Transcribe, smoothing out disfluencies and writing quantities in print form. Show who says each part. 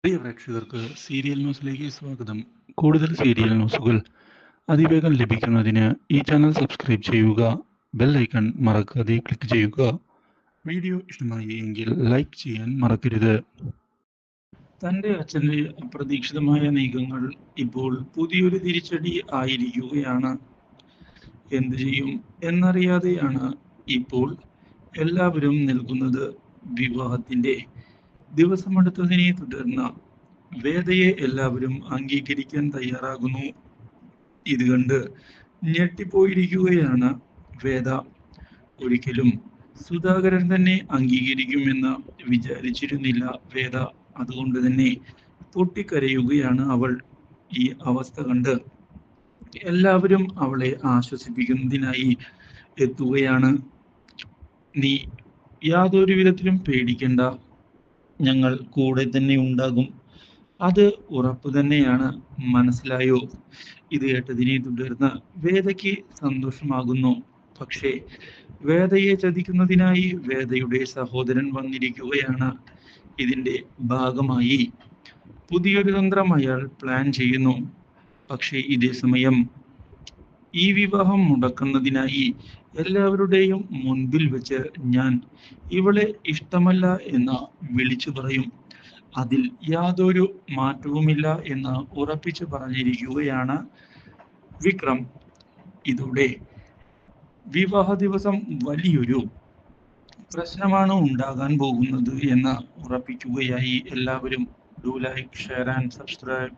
Speaker 1: പ്രിയ പ്രേക്ഷകർക്ക് സീരിയൽ ന്യൂസിലേക്ക് സ്വാഗതം. കൂടുതൽ സീരിയൽ ന്യൂസുകൾ അതിവേഗം ലഭിക്കുന്നതിന് ഈ ചാനൽ സബ്സ്ക്രൈബ് ചെയ്യുക. ബെൽ ഐക്കൺ മറക്കാതെ ക്ലിക്ക് ചെയ്യുക. വീഡിയോ ഇഷ്ടമായി എങ്കിൽ ലൈക്ക് ചെയ്യാൻ മറക്കരുത്. തൻ്റെ അച്ഛൻ്റെ അപ്രതീക്ഷിതമായ നീക്കങ്ങൾ ഇപ്പോൾ പുതിയൊരു തിരിച്ചടി ആയിരിക്കുകയാണ്. എന്തു ചെയ്യും എന്നറിയാതെയാണ് ഇപ്പോൾ എല്ലാവരും നിൽക്കുന്നത്. വിവാഹത്തിൻ്റെ ദിവസമെടുത്തതിനെ തുടർന്ന് വേദയെ എല്ലാവരും അംഗീകരിക്കാൻ തയ്യാറാകുന്നു. ഇത് കണ്ട് ഞെട്ടിപ്പോയിരിക്കുകയാണ് വേദ. ഒരിക്കലും സുധാകരൻ തന്നെ അംഗീകരിക്കുമെന്ന് വിചാരിച്ചിരുന്നില്ല വേദ. അതുകൊണ്ട് തന്നെ പൊട്ടിക്കരയുകയാണ് അവൾ. ഈ അവസ്ഥ കണ്ട് എല്ലാവരും അവളെ ആശ്വസിപ്പിക്കുന്നതിനായി എത്തുകയാണ്. നീ യാതൊരു വിധത്തിലും പേടിക്കണ്ട, ഞങ്ങൾ കൂടെ തന്നെ ഉണ്ടാകും. അത് ഉറപ്പു തന്നെയാണ്, മനസ്സിലായോ? ഇത് കേട്ടതിനെ തുടർന്ന് വേദയ്ക്ക് സന്തോഷമാകുന്നു. പക്ഷേ വേദയെ ചതിക്കുന്നതിനായി വേദയുടെ സഹോദരൻ വന്നിരിക്കുകയാണ്. ഇതിന്റെ ഭാഗമായി പുതിയൊരു തന്ത്രം അയാൾ പ്ലാൻ ചെയ്യുന്നു. പക്ഷേ ഇതേ സമയം ഈ വിവാഹം മുടക്കുന്നതിനായി എല്ലാവരുടെയും മുൻപിൽ വെച്ച് ഞാൻ ഇവളെ ഇഷ്ടമല്ല എന്ന് വിളിച്ചു പറയും. അതിൽ യാതൊരു മാറ്റവുമില്ല എന്ന് ഉറപ്പിച്ചു പറഞ്ഞിരിക്കുകയാണ് വിക്രം. ഇതോടെ വിവാഹ ദിവസം വലിയൊരു പ്രശ്നമാണ് ഉണ്ടാകാൻ പോകുന്നത് എന്ന് ഉറപ്പിക്കുകയായി എല്ലാവരും. Do like, share and subscribe.